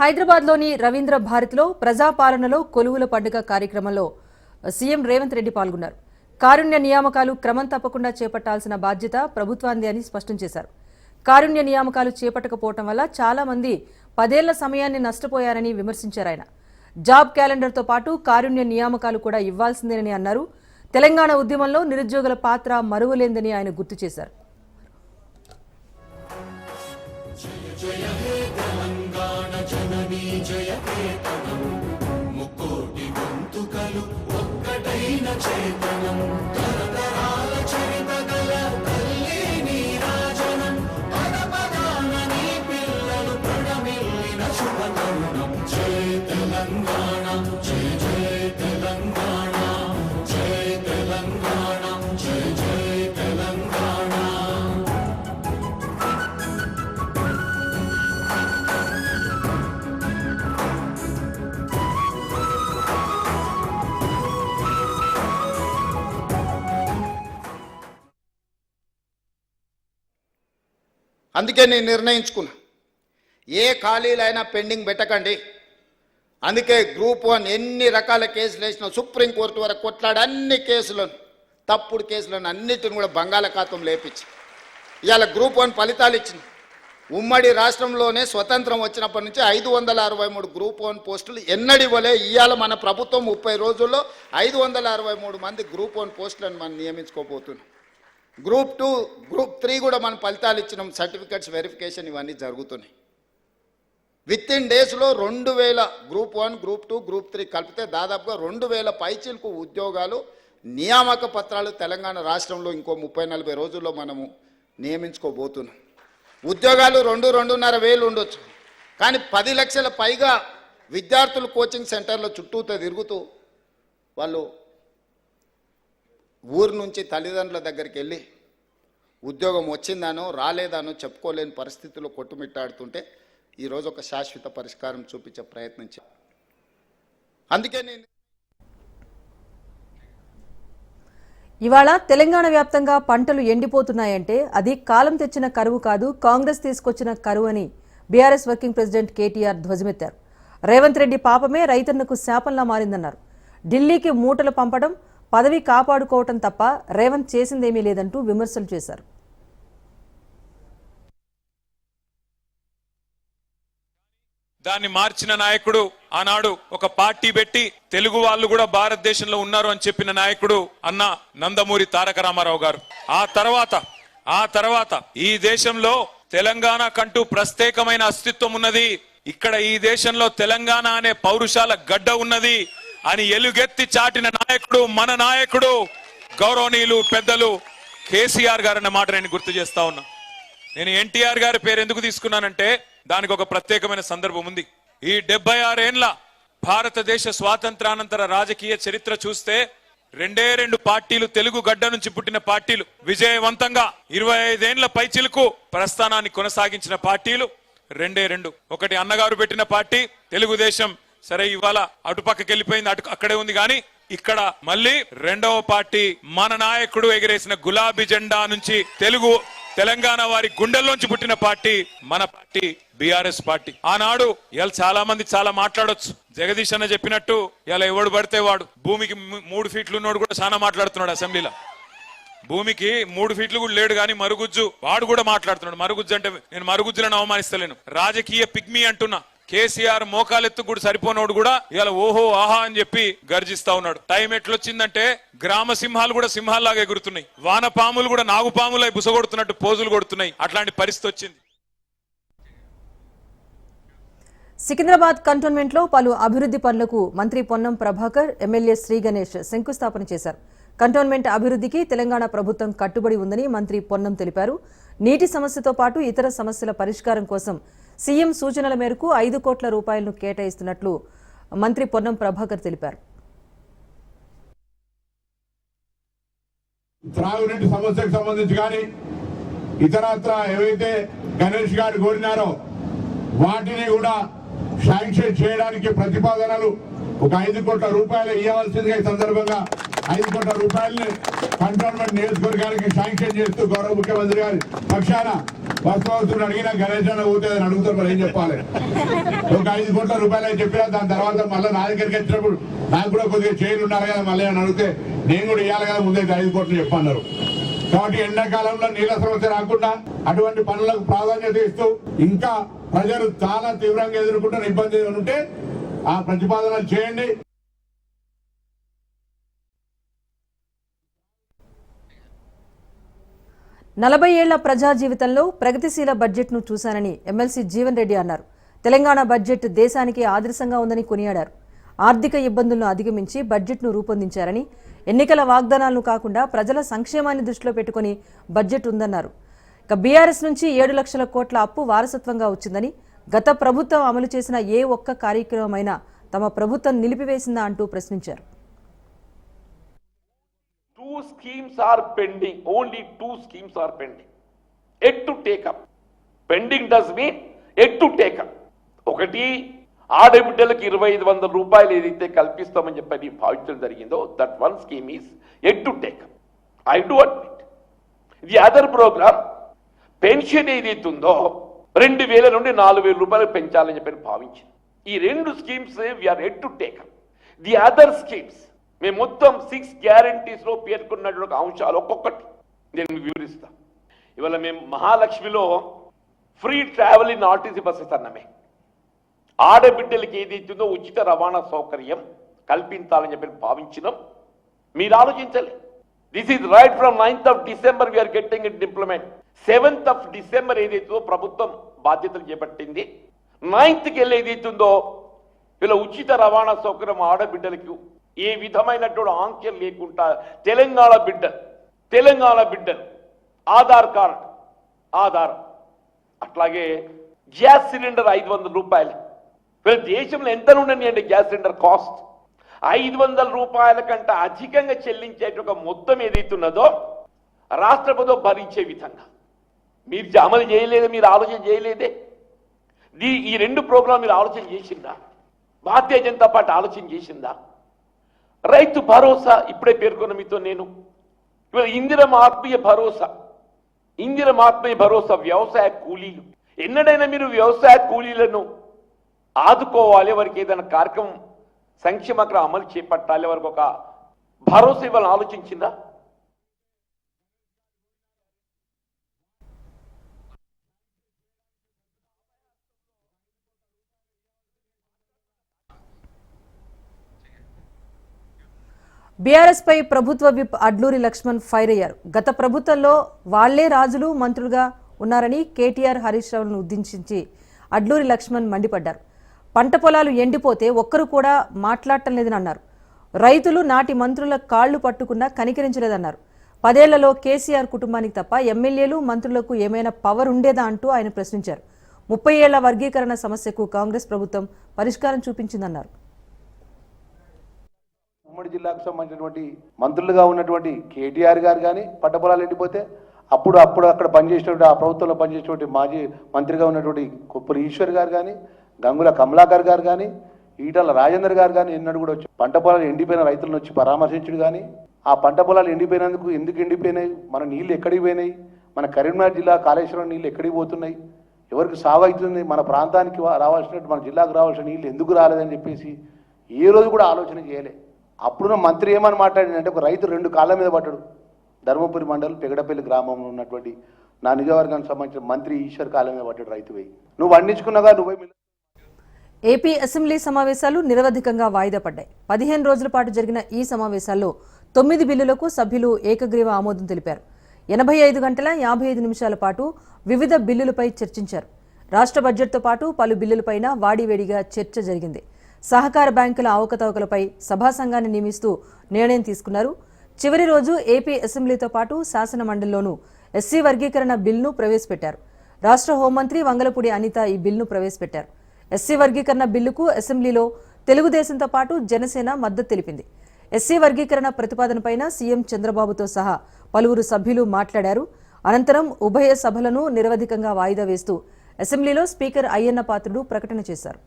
హైదరాబాద్లోని రవీంద్ర భారతిలో ప్రజాపాలనలో కొలువుల పండుగ కార్యక్రమంలో సీఎం రేవంత్ రెడ్డి పాల్గొన్నారు. కారుణ్య నియామకాలు క్రమం తప్పకుండా చేపట్టాల్సిన బాధ్యత ప్రభుత్వాంది అని స్పష్టం చేశారు. కారుణ్య నియామకాలు చేపట్టకపోవడం వల్ల చాలా మంది 10 ఏళ్ల సమయాన్ని నష్టపోయారని విమర్శించారు ఆయన. జాబ్ క్యాలెండర్తో పాటు కారుణ్య నియామకాలు కూడా ఇవ్వాల్సిందేనని అన్నారు. తెలంగాణ ఉద్యమంలో నిరుద్యోగుల పాత్ర మరువలేందని ఆయన గుర్తు చేశారు. అందుకే నేను నిర్ణయించుకున్నా, ఏ ఖాళీలైనా పెండింగ్ పెట్టకండి. అందుకే గ్రూప్ 1 ఎన్ని రకాల కేసులు వేసినా సుప్రీంకోర్టు వరకు కొట్లాడి అన్ని కేసులను, తప్పుడు కేసులను అన్నిటిని కూడా బంగాళాఖాతం లేపించి ఇవాళ గ్రూప్ 1 ఫలితాలు ఇచ్చింది. ఉమ్మడి రాష్ట్రంలోనే స్వతంత్రం వచ్చినప్పటి నుంచి 563 గ్రూప్ 1 పోస్టులు ఎన్నడి వలే ఇవాళ మన ప్రభుత్వం 30 రోజుల్లో 563 మంది గ్రూప్ 1 పోస్టులను మనం నియమించుకోబోతున్నాం. గ్రూప్ 2, గ్రూప్ 3 కూడా మనం ఫలితాలు ఇచ్చినాం. సర్టిఫికెట్స్ వెరిఫికేషన్ ఇవన్నీ జరుగుతున్నాయి. విత్ ఇన్ డేస్లో 2000 గ్రూప్ 1, గ్రూప్ 2, గ్రూప్ 3 కలిపితే దాదాపుగా 2000 పైచిలకు ఉద్యోగాలు నియామక పత్రాలు తెలంగాణ రాష్ట్రంలో ఇంకో 30-40 రోజుల్లో మనము నియమించుకోబోతున్నాం. ఉద్యోగాలు 2-2.5 వేలు ఉండొచ్చు, కానీ 10 లక్షల పైగా విద్యార్థులు కోచింగ్ సెంటర్లో చుట్టూతో తిరుగుతూ వాళ్ళు ఊరు నుంచి తల్లిదండ్రుల దగ్గరికి వెళ్ళి ఉద్యోగం వచ్చిందానో రాలేదానో చెప్పుకోలేని పరిస్థితుల్లో కొట్టుమిట్టాడుతుంటే ఈరోజు ఒక శాశ్వత పరిష్కారం చూపించే ప్రయత్నం చేయాలి. అందుకే నేను ఇవాళ తెలంగాణ వ్యాప్తంగా పంటలు ఎండిపోతున్నాయంటే అది కాలం తెచ్చిన కరువు కాదు, కాంగ్రెస్ తీసుకొచ్చిన కరువు అని బీఆర్ఎస్ వర్కింగ్ ప్రెసిడెంట్ కేటీఆర్ ధ్వజమెత్తారు. రేవంత్ రెడ్డి పాపమే రైతన్నకు శాపంలా మారిందన్నారు. ఢిల్లీకి మూటలు పంపడం, పదవి కాపాడుకోవటం తప్ప రేవంత్ చేసిందేమీ లేదంటూ విమర్శలు చేశారు. దాన్ని మార్చిన నాయకుడు, ఆనాడు ఒక పార్టీ పెట్టి తెలుగు వాళ్ళు కూడా భారతదేశంలో ఉన్నారు అని చెప్పిన నాయకుడు అన్న నందమూరి తారక రామారావు గారు. ఆ తర్వాత ఈ దేశంలో తెలంగాణ కంటూ ప్రత్యేకమైన అస్తిత్వం ఉన్నది, ఇక్కడ ఈ దేశంలో తెలంగాణ అనే పౌరుషాల గడ్డ ఉన్నది అని ఎలుగెత్తి చాటిన నాయకుడు మన నాయకుడు గౌరవనీయులు పెద్దలు కేసీఆర్ గారు అన్న మాట నేను గుర్తు చేస్తా ఉన్నా. నేను ఎన్టీఆర్ గారి పేరు ఎందుకు తీసుకున్నానంటే దానికి ఒక ప్రత్యేకమైన సందర్భం ఉంది. ఈ 76 ఏళ్ల భారతదేశ స్వాతంత్రానంతర రాజకీయ చరిత్ర చూస్తే 2 పార్టీలు, తెలుగు గడ్డ నుంచి పుట్టిన పార్టీలు, విజయవంతంగా 25 ఏళ్ల పైచిలకు ప్రస్థానాన్ని కొనసాగించిన పార్టీలు 2. ఒకటి అన్నగారు పెట్టిన పార్టీ తెలుగుదేశం, సరే ఇవాళ అటుపక్కకి వెళ్ళిపోయింది, అక్కడే ఉంది. కానీ ఇక్కడ మళ్ళీ 2వ పార్టీ మన నాయకుడు ఎగిరేసిన గులాబీ జెండా నుంచి తెలంగాణ వారి గుండెల్లోంచి పుట్టిన పార్టీ మన పార్టీ బీఆర్ఎస్ పార్టీ. ఆనాడు ఇలా చాలా మంది చాలా మాట్లాడొచ్చు. జగదీష్ అన్న చెప్పినట్టు ఇలా ఎవడు పడితే వాడు, భూమికి 3 ఫీట్లు ఉన్నోడు కూడా చాలా మాట్లాడుతున్నాడు అసెంబ్లీలో. భూమికి 3 ఫీట్లు కూడా లేడు, కానీ మరుగుజ్జు వాడు కూడా మాట్లాడుతున్నాడు. మరుగుజ్జు అంటే నేను మరుగుజ్జులను అవమానిస్తలేను, రాజకీయ పిగ్మీ అంటున్నా. కేసీఆర్ మోకాలెత్తు కూడా సరిపోనోడు కూడా ఇలా ఓహో ఆహా అని చెప్పి గర్జిస్తా ఉన్నాడు. టైం ఎట్లొచ్చిందంటే గ్రామ సింహాలు కూడా సింహాల్లాగా ఎగురుతున్నాయి, వానపాములు కూడా నాగుపాములై బుసగొడుతున్నట్టు పోజులు కొడుతున్నాయి. అట్లాంటి పరిస్థితి వచ్చింది. సికింద్రాబాద్ కంటోన్మెంట్ లో పలు అభివృద్ధి పనులకు మంత్రి పొన్నం ప్రభాకర్, ఎమ్మెల్యే శ్రీ గణేష్ శంకుస్థాపన చేశారు. కంటోన్మెంట్ అభివృద్ధికి తెలంగాణ ప్రభుత్వం కట్టుబడి ఉందని మంత్రి పొన్నం తెలిపారు. నీటి సమస్యతో పాటు ఇతర సమస్యల పరిష్కారం కోసం సీఎం సూచనల మేరకు 5 కోట్ల రూపాయలను కేటాయిస్తున్నట్లు మంత్రి పొన్నం ప్రభాకర్ తెలిపారు. త్రాగునీటి సమస్యకు సంబంధించి కానీ ఇతరత్ర ఏవైతే గణేష్ గారు కోరినారో వాటిని కూడా శాంక్షన్ చేయడానికి ప్రతిపాదనలు ఒక 5 కోట్ల రూపాయలు ఇవ్వాల్సిందిగా ఈ సందర్భంగా 5 కోట్ల రూపాయలని కంటోన్మెంట్ నియోజకవర్గానికి శాంక్షన్ చేస్తూ గౌరవ ముఖ్యమంత్రి గారి పక్షాన వస్తువులు అడిగినా గణేష్ అన్న పోతే అని అడుగుతారు, మరి ఏం చెప్పాలి? ఒక 5 కోట్ల రూపాయలు చెప్పినా దాని తర్వాత మళ్ళీ నా దగ్గరికి వచ్చినప్పుడు నాకు కూడా కొద్దిగా చేయలు ఉన్నారు కదా, మళ్ళీ అని అడిగితే నేను కూడా ఇవ్వాలి కదా, ముందైతే 5 కోట్లు చెప్పన్నారు. కాబట్టి ఎండాకాలంలో నీళ్ళ సమస్య రాకుండా అటువంటి పనులకు ప్రాధాన్యత ఇస్తూ ఇంకా ప్రజలు చాలా తీవ్రంగా ఎదుర్కొంటున్న ఇబ్బంది ఉంటే ఆ ప్రతిపాదనలు చేయండి. నలభై ఏళ్ల ప్రజా జీవితంలో ప్రగతిశీల బడ్జెట్ను చూశానని ఎమ్మెల్సీ జీవన్ రెడ్డి అన్నారు. తెలంగాణ బడ్జెట్ దేశానికి ఆదర్శంగా ఉందని కొనియాడారు. ఆర్థిక ఇబ్బందులను అధిగమించి బడ్జెట్ను రూపొందించారని, ఎన్నికల వాగ్దానాలను కాకుండా ప్రజల సంక్షేమాన్ని దృష్టిలో పెట్టుకుని బడ్జెట్ ఉందన్నారు. ఇక బీఆర్ఎస్ నుంచి 7 లక్షల కోట్ల అప్పు వారసత్వంగా వచ్చిందని, గత ప్రభుత్వం అమలు చేసిన ఏ ఒక్క కార్యక్రమమైనా తమ ప్రభుత్వం నిలిపివేసిందా అంటూ ప్రశ్నించారు. 2 schemes are pending. Only 2 schemes are pending. Yet to take up. Pending does mean yet to take up. ఒకటి ఆడబిడ్డలకు 2500 రూపాయలు ఏదైతే కల్పిస్తామని చెప్పి భావించడం జరిగిందో, that one scheme is yet to take up. I do admit. The other programme pension ఏదైతే ఉందో 2000 నుండి 4000 రూపాయలు పెంచాలని చెప్పి భావించింది. ఈ 2 schemes we are yet to take up. The other schemes మేము మొత్తం 6 గ్యారంటీస్లో పేర్కొన్నటువంటి అంశాలు ఒక్కొక్కటి నేను మీకు వివరిస్తా. ఇవాళ మేము మహాలక్ష్మిలో free travel in RTC buses అన్నమే. ఆడబిడ్డలకి ఏదైతుందో ఉచిత రవాణా సౌకర్యం కల్పించాలని చెప్పి భావించినాం. మీరు ఆలోచించలే. This is right from 9th of December we are getting it implement. 7th of December ఏదైతుందో ప్రభుత్వం బాధ్యతలు చేపట్టింది. 9th వెళ్ళి ఏదైతుందో వీళ్ళ ఉచిత రవాణా సౌకర్యం ఆడబిడ్డలకు ఏ విధమైనటువంటి ఆంక్షలు లేకుండా తెలంగాణ బిడ్డలు ఆధార్ కార్డ్ ఆధారం, అట్లాగే గ్యాస్ సిలిండర్ 500 రూపాయలు. వీళ్ళ దేశంలో ఎంత ఉండని గ్యాస్ సిలిండర్ కాస్ట్ 500 రూపాయల కంటే అధికంగా చెల్లించే ఒక మొత్తం ఏదైతున్నదో రాష్ట్ర ప్రభుత్వం భరించే విధంగా మీరు అమలు చేయలేదే, మీరు ఆలోచన చేయలేదే. ఈ 2 ప్రోగ్రాం మీరు ఆలోచన చేసిందా? భారతీయ జనతా పార్టీ ఆలోచన చేసిందా? రైతు భరోసా ఇప్పుడే పేర్కొన్న మీతో నేను. ఇవాళ ఇందిరమ్మ ఆత్మీయ భరోసా వ్యవసాయ కూలీలు. ఎన్నడైనా మీరు వ్యవసాయ కూలీలను ఆదుకోవాలి, వారికి ఏదైనా కార్యక్రమం సంక్షేమక్రమం అమలు చేపట్టాలి, వారికి ఒక భరోసా ఇవ్వాలని ఆలోచించిందా? బీఆర్ఎస్ పై ప్రభుత్వ విప్ అడ్లూరి లక్ష్మణ్ ఫైర్ అయ్యారు. గత ప్రభుత్వంలో వాళ్లే రాజులు మంత్రులుగా ఉన్నారని కేటీఆర్ హరీష్ రావులను ఉద్దేశించి అడ్లూరి లక్ష్మణ్ మండిపడ్డారు. పంట పొలాలు ఎండిపోతే ఒక్కరు కూడా మాట్లాడటం లేదని అన్నారు. రైతులు నాటి మంత్రుల కాళ్లు పట్టుకున్నా కనికరించలేదన్నారు. 10 ఏళ్లలో కేసీఆర్ కుటుంబానికి తప్ప ఎమ్మెల్యేలు మంత్రులకు ఏమైనా పవర్ ఉండేదా అంటూ ఆయన ప్రశ్నించారు. 30 ఏళ్ల వర్గీకరణ సమస్యకు కాంగ్రెస్ ప్రభుత్వం పరిష్కారం చూపించిందన్నారు. ఉమ్మడి జిల్లాకు సంబంధించినటువంటి మంత్రులుగా ఉన్నటువంటి కేటీఆర్ గారు కానీ పంట పొలాలు ఎండిపోతే అప్పుడు అక్కడ పనిచేసినటువంటి ఆ ప్రభుత్వంలో పనిచేసినటువంటి మాజీ మంత్రిగా ఉన్నటువంటి కొప్పుల ఈశ్వర్ గారు కానీ, గంగుల కమలాకర్ గారు కానీ, ఈటల రాజేందర్ గారు కానీ ఎన్నడూ కూడా వచ్చి పంట పొలాలు ఎండిపోయిన రైతులను వచ్చి పరామర్శించుడు కానీ, ఆ పంట పొలాలు ఎండిపోయినందుకు ఎందుకు ఎండిపోయినాయి, మన నీళ్లు ఎక్కడికి పోయినాయి, మన కరీంనగర్ జిల్లా కాళేశ్వరం నీళ్ళు ఎక్కడికి పోతున్నాయి, ఎవరికి సావైతుంది, మన ప్రాంతానికి రావాల్సినట్టు మన జిల్లాకు రావాల్సిన నీళ్ళు ఎందుకు రాలేదని చెప్పేసి ఏ రోజు కూడా ఆలోచన చేయలే. అప్పుడున్న మంత్రి ఏమని మాట్లాడిందంటే, ఒక రైతు 2 కాళ్ళ మీద పడ్డాడు. ధర్మపురి మండలం పెగడపల్లి గ్రామంలో ఉన్నటువంటి నా నియోజకవర్గానికి సంబంధించిన మంత్రి ఈశ్వర్ కాళ్ళ మీద పడ్డాడు రైతు పోయి. నువ్వు వండించుకున్నాగా నువ్వే. ఏపీ అసెంబ్లీ సమావేశాలు నిరవధికంగా వాయిదా పడ్డాయి. 15 రోజుల పాటు జరిగిన ఈ సమావేశాల్లో 9 బిల్లులకు సభ్యులు ఏకగ్రీవ ఆమోదం తెలిపారు. 85 గంటల 55 నిమిషాల పాటు వివిధ బిల్లులపై చర్చించారు. రాష్ట్ర బడ్జెట్తో పాటు పలు బిల్లులపైన వాడివేడిగా చర్చ జరిగింది. సహకార బ్యాంకుల అవకతవకలపై సభా సంఘాన్ని నియమిస్తూ నిర్ణయం తీసుకున్నారు. చివరి రోజు ఏపీ అసెంబ్లీతో పాటు శాసన మండలిలోనూ ఎస్సీ వర్గీకరణ బిల్లును ప్రవేశపెట్టారు. రాష్ట్ర హోంమంత్రి వంగలపూడి అనిత ఈ బిల్లును ప్రవేశపెట్టారు. ఎస్సీ వర్గీకరణ బిల్లుకు అసెంబ్లీలో తెలుగుదేశంతో పాటు జనసేన మద్దతు తెలిపింది. ఎస్సీ వర్గీకరణ ప్రతిపాదనపైన సీఎం చంద్రబాబుతో సహా పలువురు సభ్యులు మాట్లాడారు. అనంతరం ఉభయ సభలను నిరవధికంగా వాయిదా వేస్తూ అసెంబ్లీలో స్పీకర్ అయ్యన్న పాత్రుడు ప్రకటన చేశారు.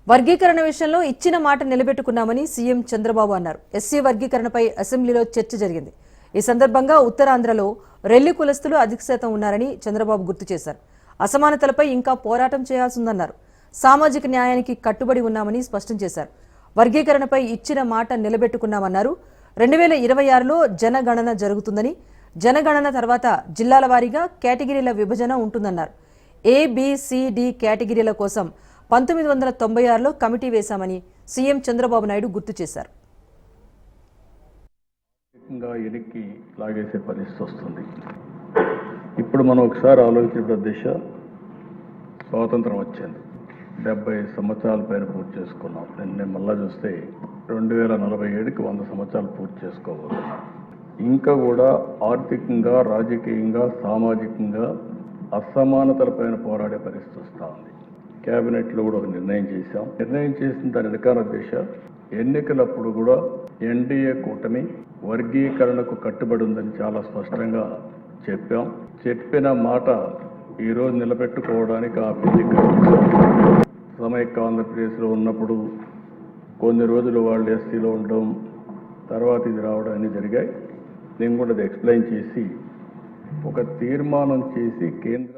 వర్గీకరణ విషయంలో ఇచ్చిన మాట నిలబెట్టుకున్నామని సీఎం చంద్రబాబు అన్నారు. ఎస్సీ వర్గీకరణపై అసెంబ్లీలో చర్చ జరిగింది. ఈ సందర్భంగా ఉత్తరాంధ్రలో రెల్లి కులస్తులు అధిక శాతం ఉన్నారని చంద్రబాబు గుర్తు చేశారు. అసమానతలపై ఇంకా పోరాటం చేయాల్సిందన్నారు. సామాజిక న్యాయానికి కట్టుబడి ఉన్నామని స్పష్టం చేశారు. వర్గీకరణపై ఇచ్చిన మాట నిలబెట్టుకున్నామన్నారు. 2026లో జనగణన జరుగుతుందని, జనగణన తర్వాత జిల్లాల వారీగా కేటగిరీల విభజన ఉంటుందన్నారు. ABCD కేటగిరీల కోసం 1996లో కమిటీ వేశామని సీఎం చంద్రబాబు నాయుడు గుర్తు చేశారు. ఎనికి లాగేసే పరిస్థితి వస్తుంది. ఇప్పుడు మనం ఒకసారి ఆలోచించిన దిశ, స్వాతంత్రం వచ్చింది, 70 సంవత్సరాల పైన పూర్తి చేసుకున్నాం. నేను మళ్ళా చూస్తే 2047కి 100 సంవత్సరాలు పూర్తి చేసుకోబోతున్నాం. ఇంకా కూడా ఆర్థికంగా, రాజకీయంగా, సామాజికంగా అసమానతలపైన పోరాడే పరిస్థితి వస్తూ ఉంది. క్యాబినెట్లో కూడా ఒక నిర్ణయం చేశాం. నిర్ణయం చేసిన దాని వెనకాల దిశ, ఎన్నికలప్పుడు కూడా ఎన్డీఏ కూటమి వర్గీకరణకు కట్టుబడి ఉందని చాలా స్పష్టంగా చెప్పాం. చెప్పిన మాట ఈరోజు నిలబెట్టుకోవడానికి ఆ బిల్లింగ్ సమైక్య ఆంధ్రప్రదేశ్లో ఉన్నప్పుడు కొన్ని రోజులు వాళ్ళు ఎస్సీలో ఉండడం, తర్వాత ఇది రావడం అన్నీ జరిగాయి. నేను కూడా అది ఎక్స్ప్లెయిన్ చేసి ఒక తీర్మానం చేసి కేంద్ర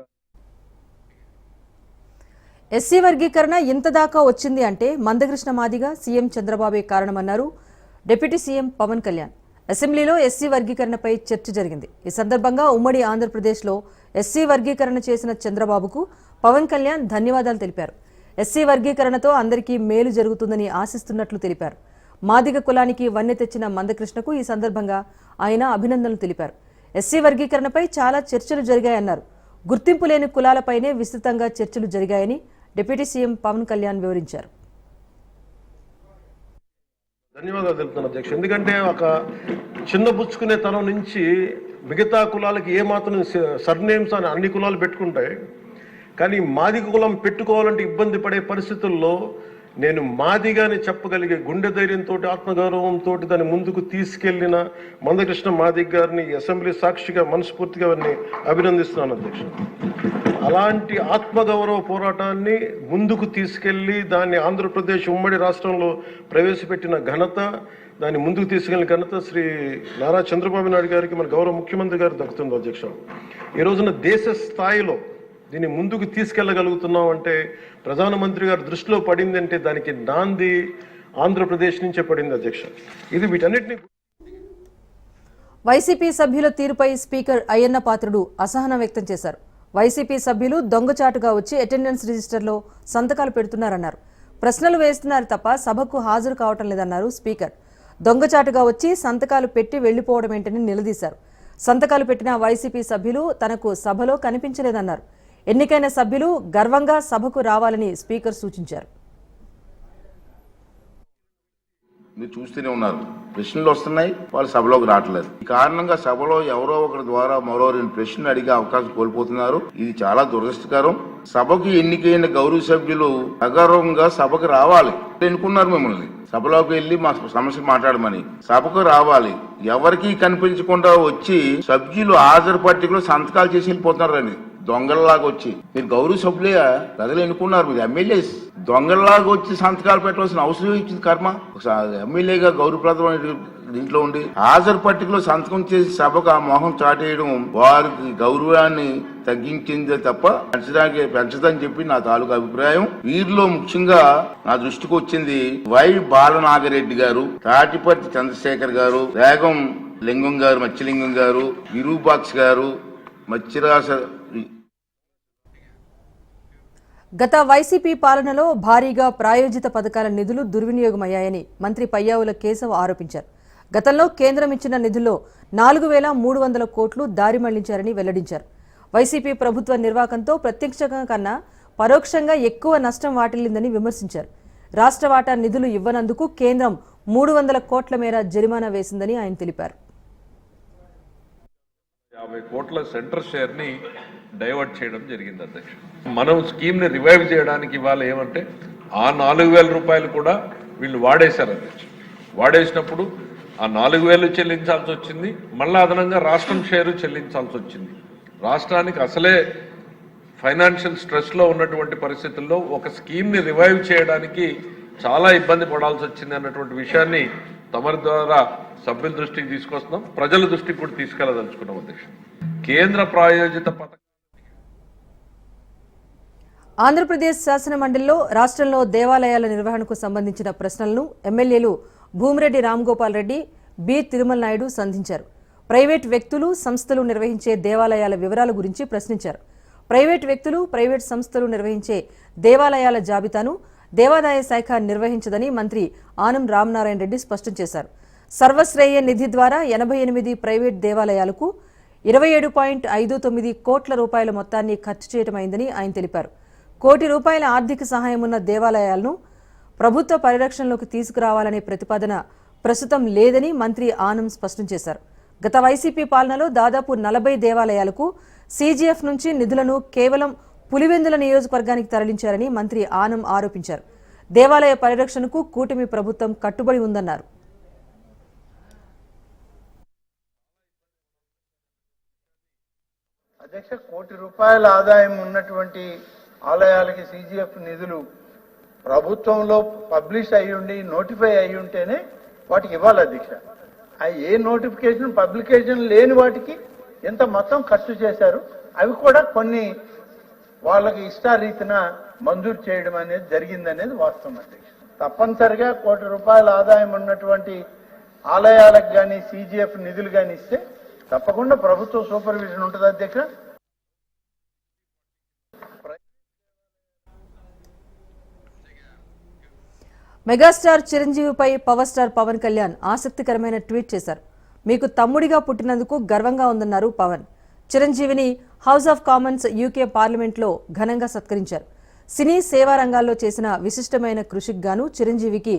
ఎస్సీ వర్గీకరణ ఇంత దాకా వచ్చింది అంటే మందకృష్ణ మాదిగ, సీఎం చంద్రబాబే కారణమన్నారు డిప్యూటీ సీఎం పవన్ కళ్యాణ్. అసెంబ్లీలో ఎస్సీ వర్గీకరణపై చర్చ జరిగింది. ఈ సందర్భంగా ఉమ్మడి ఆంధ్రప్రదేశ్లో ఎస్సీ వర్గీకరణ చేసిన చంద్రబాబుకు పవన్ కళ్యాణ్ ధన్యవాదాలు తెలిపారు. ఎస్సీ వర్గీకరణతో అందరికీ మేలు జరుగుతుందని ఆశిస్తున్నట్లు తెలిపారు. మాదిగ కులానికి వన్నె తెచ్చిన మందకృష్ణకు ఈ సందర్భంగా ఆయన అభినందనలు తెలిపారు. ఎస్సీ వర్గీకరణపై చాలా చర్చలు జరిగాయన్నారు. గుర్తింపు లేని కులాలపైనే విస్తృతంగా చర్చలు జరిగాయని డిప్యూటీ సీఎం పవన్ కళ్యాణ్ వివరించారు. ధన్యవాదాలు తెలుపుతాను అధ్యక్ష. ఎందుకంటే ఒక చిన్న పుచ్చుకునే తనం నుంచి మిగతా కులాలకి ఏమాత్రం సర్నేమ్స్ అని అన్ని కులాలు పెట్టుకుంటాయి, కానీ మాదిగ కులం పెట్టుకోవాలంటే ఇబ్బంది పడే పరిస్థితుల్లో నేను మాదిగాని చెప్పగలిగే గుండె ధైర్యంతో, ఆత్మగౌరవంతో దాన్ని ముందుకు తీసుకెళ్లిన మందకృష్ణ మాదిగ్ గారిని అసెంబ్లీ సాక్షిగా మనస్ఫూర్తిగా వారిని అభినందిస్తున్నాను అధ్యక్ష. అలాంటి ఆత్మగౌరవ పోరాటాన్ని ముందుకు తీసుకెళ్లి దాన్ని ఆంధ్రప్రదేశ్ ఉమ్మడి రాష్ట్రంలో ప్రవేశపెట్టిన ఘనత, దాన్ని ముందుకు తీసుకెళ్లిన ఘనత శ్రీ నారా చంద్రబాబు నాయుడు గారికి, మన గౌరవ ముఖ్యమంత్రి గారు దక్కుతుంది అధ్యక్ష. ఈ రోజున దేశ స్థాయిలో దీన్ని ముందుకు తీసుకెళ్లగలుగుతున్నాం అంటే ప్రధానమంత్రి గారు దృష్టిలో పడింది అంటే దానికి నాంది ఆంధ్రప్రదేశ్ నుంచే పడింది అధ్యక్ష. ఇది వీటన్నిటిని వైసీపీ సభ్యుల తీరుపై స్పీకర్ అయ్యన్న పాత్రుడు అసహనం వ్యక్తం చేశారు. వైసీపీ సభ్యులు దొంగచాటుగా వచ్చి అటెండెన్స్ రిజిస్టర్లో సంతకాలు పెడుతున్నారన్నారు. ప్రశ్నలు వేస్తున్నారు తప్ప సభకు హాజరు కావటం లేదన్నారు స్పీకర్. దొంగచాటుగా వచ్చి సంతకాలు పెట్టి వెళ్లిపోవడం ఏంటని నిలదీశారు. సంతకాలు పెట్టిన వైసీపీ సభ్యులు తనకు సభలో కనిపించలేదన్నారు. ఎన్నికైన సభ్యులు గర్వంగా సభకు రావాలని స్పీకర్ సూచించారు. మీరు చూస్తూనే ఉన్నారు, ప్రశ్నలు వస్తున్నాయి, వాళ్ళు సభలోకి రావట్లేదు. ఈ కారణంగా సభలో ఎవరో ఒకరి ద్వారా మరో 2 ప్రశ్నలు అడిగే అవకాశం కోల్పోతున్నారు. ఇది చాలా దురదృష్టకరం. సభకు ఎన్నికైన గౌరవ సభ్యులు అగౌరవంగా సభకు రావాలి ఎన్నుకున్నారు మిమ్మల్ని. సభలోకి వెళ్లి మా సమస్య మాట్లాడమని సభకు రావాలి. ఎవరికి కనిపించకుండా వచ్చి సభ్యులు హాజరు పట్టికలో సంతకాలు చేసి వెళ్ళిపోతున్నారండి. దొంగల్లాగా వచ్చి, మీరు గౌరవ సభ్యులే, ప్రజలు ఎన్నుకున్నారు, మీరు ఎమ్మెల్యేస్, దొంగల్లాగా వచ్చి సంతకాలు పెట్టవలసిన అవసరం ఇచ్చింది కర్మ. ఎమ్మెల్యేగా గౌరవప్రదమైన దీంట్లో ఉండి హాజరు పట్టికలో సంతకం చేసి సభకు ఆ మొహం చాటేయడం వారికి గౌరవాన్ని తగ్గించిందే తప్ప పెంచదని చెప్పి నా తాలూకు అభిప్రాయం. వీరిలో ముఖ్యంగా నా దృష్టికి వచ్చింది వై బాలనాగరెడ్డి గారు, తాటిపర్తి చంద్రశేఖర్ గారు, రేగం లింగం గారు, మత్స్యలింగం గారు, విరూపాక్ష గారు, మత్స్యరాస. గత వైసీపీ పాలనలో భారీగా ప్రాయోజిత పథకాల నిధులు దుర్వినియోగమయ్యాయని మంత్రి పయ్యావుల కేశవ్ ఆరోపించారు. గతంలో కేంద్రం ఇచ్చిన నిధుల్లో 4,300 కోట్లు దారి మళ్లించారని వెల్లడించారు. వైసీపీ ప్రభుత్వ నిర్వాకంతో ప్రత్యక్షంగా కన్నా పరోక్షంగా ఎక్కువ నష్టం వాటిల్లిందని విమర్శించారు. రాష్ట్ర వాటా నిధులు ఇవ్వనందుకు కేంద్రం 300 కోట్ల మేర జరిమానా వేసిందని ఆయన తెలిపారు. 50 కోట్ల సెంటర్ షేర్ ని డైవర్ట్ చేయడం జరిగింది అధ్యక్ష. మనం స్కీమ్ ని రివైవ్ చేయడానికి ఇవాళ ఏమంటే ఆ 4,000 రూపాయలు కూడా వీళ్ళు వాడేశారు అధ్యక్ష. వాడేసినప్పుడు ఆ 4,000 చెల్లించాల్సి వచ్చింది, మళ్ళీ అదనంగా రాష్ట్రం షేరు చెల్లించాల్సి వచ్చింది. రాష్ట్రానికి అసలే ఫైనాన్షియల్ స్ట్రెస్లో ఉన్నటువంటి పరిస్థితుల్లో ఒక స్కీమ్ని రివైవ్ చేయడానికి చాలా ఇబ్బంది పడాల్సి వచ్చింది అన్నటువంటి విషయాన్ని తమరి ద్వారా సభ్యుల దృష్టికి తీసుకొస్తున్నాం, ప్రజల దృష్టికి కూడా తీసుకెళ్లదలుచుకున్నాం అధ్యక్ష. కేంద్ర ప్రాయోజిత పథకం ఆంధ్రప్రదేశ్ శాసన మండలిలో రాష్ట్రంలో దేవాలయాల నిర్వహణకు సంబంధించిన ప్రశ్నలను ఎమ్మెల్యేలు భూమిరెడ్డి రామ్గోపాల్ రెడ్డి, బి తిరుమల నాయుడు సంధించారు. ప్రైవేట్ వ్యక్తులు, సంస్థలు నిర్వహించే దేవాలయాల వివరాల గురించి ప్రశ్నించారు. ప్రైవేట్ వ్యక్తులు, ప్రైవేట్ సంస్థలు నిర్వహించే దేవాలయాల జాబితాను దేవాదాయ శాఖ నిర్వహించదని మంత్రి ఆనం రామనారాయణ రెడ్డి స్పష్టం చేశారు. సర్వశ్రేయ నిధి ద్వారా 88 ప్రైవేట్ దేవాలయాలకు 27.59 కోట్ల రూపాయల మొత్తాన్ని ఖర్చు చేయటమైందని ఆయన తెలిపారు. కోటి రూపాయల ఆర్థిక సహాయం ఉన్న దేవాలయాలను ప్రభుత్వ పరిరక్షణలోకి తీసుకురావాలనే ప్రతిపాదన ప్రస్తుతం లేదని మంత్రి ఆనం స్పష్టం చేశారు. గత వైసీపీ పాలనలో దాదాపు 40 దేవాలయాలకు సీజీఎఫ్ నుంచి నిధులను కేవలం పులివెందుల నియోజకవర్గానికి తరలించారని మంత్రి ఆనం ఆరోపించారు. దేవాలయ పరిరక్షణకు కూటమి ప్రభుత్వం కట్టుబడి ఉందన్నారు. అధ్యక్ష, కోటి రూపాయల ఆదాయం ఉన్నటువంటి ఆలయాలకి సీజీఎఫ్ నిధులు ప్రభుత్వంలో పబ్లిష్ అయ్యుండి నోటిఫై అయ్యి ఉంటేనే వాటికి ఇవ్వాలి అధ్యక్ష. ఏ నోటిఫికేషన్ పబ్లికేషన్ లేని వాటికి ఎంత మొత్తం ఖర్చు చేశారు, అవి కూడా కొన్ని వాళ్ళకి ఇష్టారీతిన మంజూరు చేయడం అనేది జరిగిందనేది వాస్తవం అధ్యక్ష. తప్పనిసరిగా కోటి రూపాయల ఆదాయం ఉన్నటువంటి ఆలయాలకు కానీ సీజీఎఫ్ నిధులు కానీ ఇస్తే తప్పకుండా ప్రభుత్వ సూపర్విజన్ ఉంటుంది అధ్యక్ష. మెగాస్టార్ చిరంజీవిపై పవర్ స్టార్ పవన్ కళ్యాణ్ ఆసక్తికరమైన ట్వీట్ చేశారు. మీకు తమ్ముడిగా పుట్టినందుకు గర్వంగా ఉందన్నారు పవన్. చిరంజీవిని హౌస్ ఆఫ్ కామన్స్ యూకే పార్లమెంట్లో ఘనంగా సత్కరించారు. సినీ సేవా రంగాల్లో చేసిన విశిష్టమైన కృషికి గాను చిరంజీవికి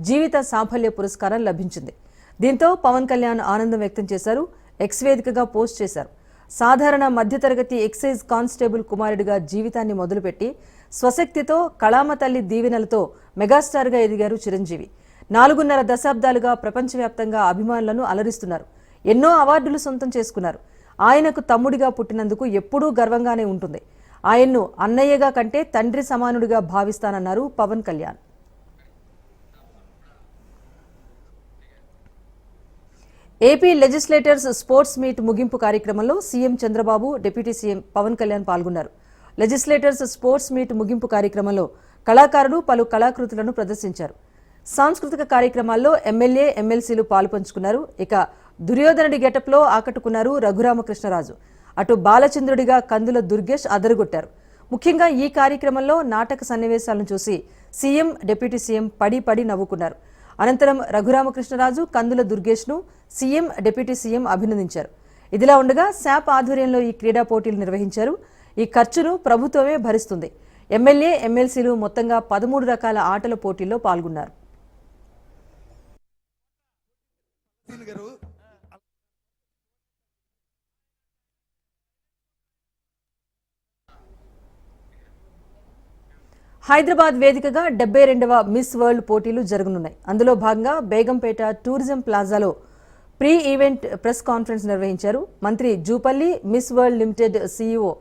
జీవిత సాఫల్య పురస్కారం లభించింది. దీంతో పవన్ కళ్యాణ్ ఆనందం వ్యక్తం చేశారు. ఎక్స్ వేదికగా పోస్ట్ చేశారు. సాధారణ మధ్యతరగతి ఎక్సైజ్ కానిస్టేబుల్ కుమారుడిగా జీవితాన్ని మొదలుపెట్టి స్వశక్తితో కళామ తల్లి దీవెనలతో మెగాస్టార్గా ఎదిగారు చిరంజీవి. 4.5 దశాబ్దాలుగా ప్రపంచవ్యాప్తంగా అభిమానులను అలరిస్తున్నారు. ఎన్నో అవార్డులు సొంతం చేసుకున్నారు. ఆయనకు తమ్ముడిగా పుట్టినందుకు ఎప్పుడూ గర్వంగానే ఉంటుంది. ఆయన్ను అన్నయ్యగా కంటే తండ్రి సమానుడిగా భావిస్తానన్నారు Pawan Kalyan. AP legislators sports meet ముగింపు కార్యక్రమంలో CM Chandrababu, deputy CM Pawan Kalyan పాల్గొన్నారు. లెజిస్లేటర్స్ స్పోర్ట్స్ మీట్ ముగింపు కార్యక్రమంలో కళాకారులు పలు కళాకృతులను ప్రదర్శించారు. సాంస్కృతిక కార్యక్రమాల్లో ఎమ్మెల్యే, ఎమ్మెల్సీలు పాల్పంచుకున్నారు. ఇక దుర్యోధనుడి గెటప్లో ఆకట్టుకున్నారు రఘురామకృష్ణరాజు. అటు బాలచంద్రుడిగా కందుల దుర్గేష్ అదరగొట్టారు. ముఖ్యంగా ఈ కార్యక్రమంలో నాటక సన్నివేశాలను చూసి సీఎం, డిప్యూటీ సీఎం పడి నవ్వుకున్నారు. అనంతరం రఘురామకృష్ణరాజు, కందుల దుర్గేష్ను సీఎం, డిప్యూటీ సీఎం అభినందించారు. ఇదిలా ఉండగా శాప్ ఆధ్వర్యంలో ఈ క్రీడా పోటీలు నిర్వహించారు. ఈ ఖర్చును ప్రభుత్వమే భరిస్తుంది. ఎమ్మెల్యే, ఎమ్మెల్సీలు మొత్తంగా 13 రకాల ఆటల పోటీల్లో పాల్గొన్నారు. హైదరాబాద్ వేదికగా 72వ మిస్ వరల్డ్ పోటీలు జరగనున్నాయి. అందులో భాగంగా బేగంపేట టూరిజం ప్లాజాలో ప్రీ ఈవెంట్ ప్రెస్ కాన్ఫరెన్స్ నిర్వహించారు. మంత్రి Jupally, Miss World Limited CEO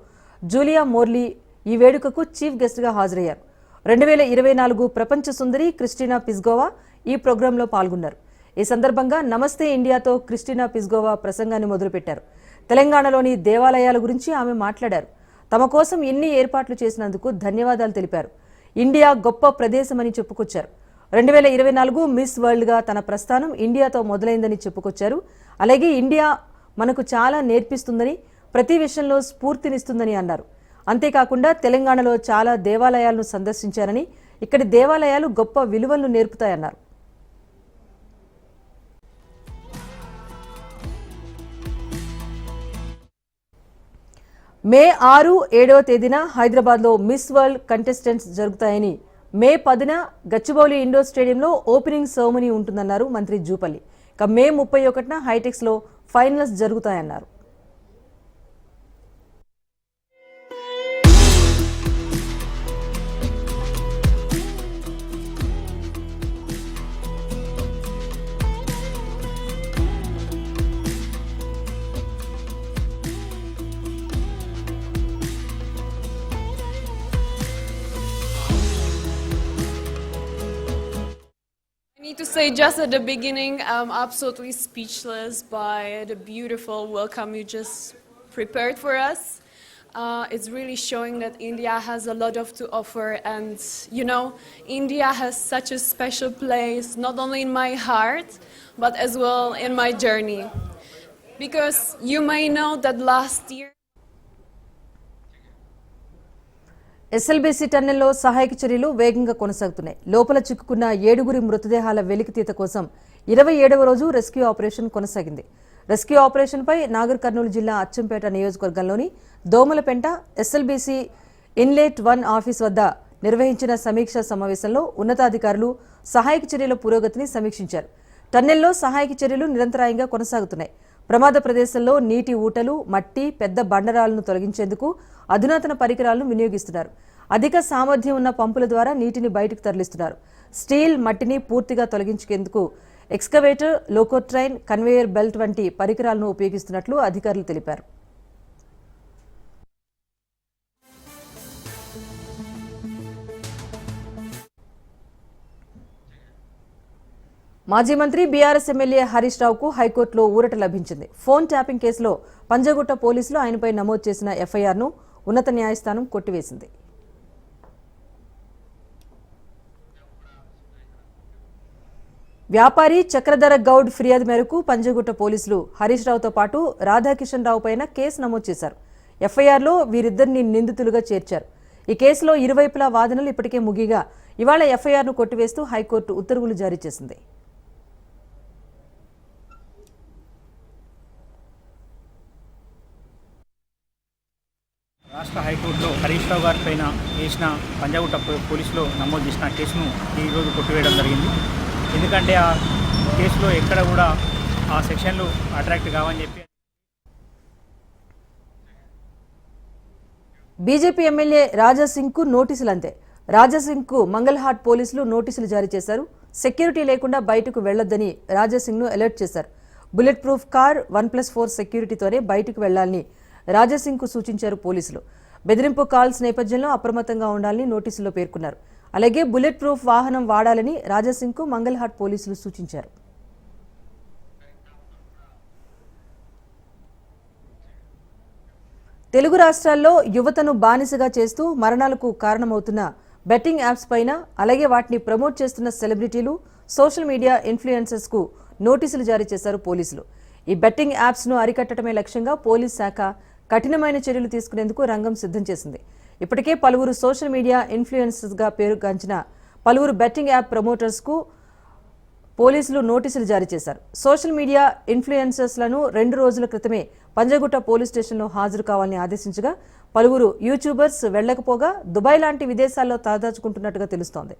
Julia Morley ఈ వేడుకకు చీఫ్ గెస్ట్గా హాజరయ్యారు. 2024 ప్రపంచ సుందరి క్రిస్టినా పిస్గోవా ఈ ప్రోగ్రాంలో పాల్గొన్నారు. ఈ సందర్భంగా నమస్తే ఇండియాతో క్రిస్టినా పిస్గోవా ప్రసంగాన్ని మొదలుపెట్టారు. తెలంగాణలోని దేవాలయాల గురించి ఆమె మాట్లాడారు. తమ కోసం ఇన్ని ఏర్పాట్లు చేసినందుకు ధన్యవాదాలు తెలిపారు. ఇండియా గొప్ప ప్రదేశమని చెప్పుకొచ్చారు. 2024 మిస్ వరల్డ్గా తన ప్రస్థానం ఇండియాతో మొదలైందని చెప్పుకొచ్చారు. అలాగే ఇండియా మనకు చాలా నేర్పిస్తుందని, ప్రతి విషయంలో స్ఫూర్తినిస్తుందని అన్నారు. అంతేకాకుండా తెలంగాణలో చాలా దేవాలయాలను సందర్శించారని, ఇక్కడి దేవాలయాలు గొప్ప విలువలను నేర్పుతాయన్నారు. మే 6, 7వ తేదీన హైదరాబాద్లో మిస్ వరల్డ్ కంటెస్టెంట్స్ జరుగుతాయని, మే 10న గచ్చిబౌలి ఇండోర్ స్టేడియంలో ఓపెనింగ్ సెరమనీ ఉంటుందన్నారు మంత్రి జూపల్లి. ఇక మే 31న హైటెక్స్లో finals జరుగుతాయన్నారు. say just at the beginning, I'm absolutely speechless by the beautiful welcome you just prepared for us. It's really showing that India has a lot to offer, and you know, India has such a special place, not only in my heart, but as well in my journey. Because you may know that last year SLBC టన్నెల్లో సహాయక చర్యలు వేగంగా కొనసాగుతున్నాయి. లోపల చిక్కుకున్న 7 మృతదేహాల వెలికితీత కోసం 27వ రోజు రెస్క్యూ ఆపరేషన్ కొనసాగింది. రెస్క్యూ ఆపరేషన్పై నాగర్ కర్నూలు జిల్లా అచ్చంపేట నియోజకవర్గంలోని దోమలపెంట ఎస్ఎల్బీసీ ఇన్లెట్ 1 ఆఫీస్ వద్ద నిర్వహించిన సమీక్షా సమావేశంలో ఉన్నతాధికారులు సహాయక చర్యల పురోగతిని సమీక్షించారు. టన్నెల్లో సహాయక చర్యలు నిరంతరాయంగా కొనసాగుతున్నాయి. ప్రమాద ప్రదేశంలో నీటి ఊటలు, మట్టి, పెద్ద బండరాలను తొలగించేందుకు అధునాతన పరికరాలను వినియోగిస్తున్నారు. అధిక సామర్థ్యం ఉన్న పంపుల ద్వారా నీటిని బయటకు తరలిస్తున్నారు. స్టీల్, మట్టిని పూర్తిగా తొలగించేందుకు ఎక్స్కవేటర్, లోకోట్రైన్, కన్వేయర్ బెల్ట్ వంటి పరికరాలను ఉపయోగిస్తున్నట్లు అధికారులు తెలిపారు. మాజీ మంత్రి బీఆర్ఎస్ ఎమ్మెల్యే హరీష్ రావుకు హైకోర్టులో ఊరట లభించింది. ఫోన్ ట్యాపింగ్ కేసులో పంజగుట్ట పోలీసులు ఆయనపై నమోదు చేసిన ఎఫ్ఐఆర్ను ఉన్నత న్యాయస్థానం కొట్టివేసింది. వ్యాపారి చక్రధర గౌడ్ ఫిర్యాదు మేరకు పంజగుట్ట పోలీసులు హరీష్ రావుతో పాటు రాధాకిషన్ రావు పైన కేసు నమోదు చేశారు. ఎఫ్ఐఆర్లో వీరిద్దరిని నిందితులుగా చేర్చారు. ఈ కేసులో ఇరువైపులా వాదనలు ఇప్పటికే ముగిగా ఇవాళ ఎఫ్ఐఆర్ను కొట్టివేస్తూ హైకోర్టు ఉత్తర్వులు జారీ చేసింది. రాష్ట్ర హైకోర్టులో హరీష్ రావు గారి పైన వేసిన పంజాగుట్ట పోలీసులో నమోదు చేసిన కేసును ఈరోజు కొట్టివేయడం జరిగింది. ఎందుకంటే ఆ కేసులో ఎక్కడ కూడా ఆ సెక్షన్లు అట్రాక్ట్ కావని చెప్పి బీజేపీ ఎమ్మెల్యే రాజాసింగ్కు నోటీసులు అంతే. రాజాసింగ్కు మంగళహాట్ పోలీసులు నోటీసులు జారీ చేశారు. సెక్యూరిటీ లేకుండా బయటకు వెళ్లొద్దని రాజాసింగ్ను అలర్ట్ చేశారు. బుల్లెట్ ప్రూఫ్ కార్ 1+4 సెక్యూరిటీతోనే బయటకు వెళ్లాలని రాజాసింగ్కు సూచించారు పోలీసులు. బెదిరింపు కాల్స్ నేపథ్యంలో అప్రమత్తంగా ఉండాలని నోటీసుల్లో పేర్కొన్నారు. అలాగే బుల్లెట్ ప్రూఫ్ వాహనం వాడాలని రాజాసింగ్కు మంగళహాట్ పోలీసులు సూచించారు. తెలుగు రాష్ట్రాల్లో యువతను బానిసగా చేస్తూ మరణాలకు కారణమవుతున్న బెట్టింగ్ యాప్స్ పైన, అలాగే వాటిని ప్రమోట్ చేస్తున్న సెలబ్రిటీలు, సోషల్ మీడియా ఇన్ఫ్లుయెన్సర్స్కు నోటీసులు జారీ చేశారు పోలీసులు. ఈ బెట్టింగ్ యాప్స్ను అరికట్టడమే లక్ష్యంగా పోలీస్ శాఖ కఠినమైన చర్యలు తీసుకునేందుకు రంగం సిద్ధం చేసింది. ఇప్పటికే పలువురు సోషల్ మీడియా ఇన్ఫ్లుయెన్సర్స్గా పేరుగాంచిన పలువురు బెట్టింగ్ యాప్ ప్రమోటర్స్కు పోలీసులు నోటీసులు జారీ చేశారు. సోషల్ మీడియా ఇన్ఫ్లుయెన్సర్స్లను 2 రోజుల క్రితమే పంజగుట్ట పోలీస్ స్టేషన్లో హాజరు కావాలని ఆదేశించగా పలువురు యూట్యూబర్స్ వెళ్లకపోగా దుబాయ్ లాంటి విదేశాల్లో తలదాచుకుంటున్నట్టుగా తెలుస్తోంది.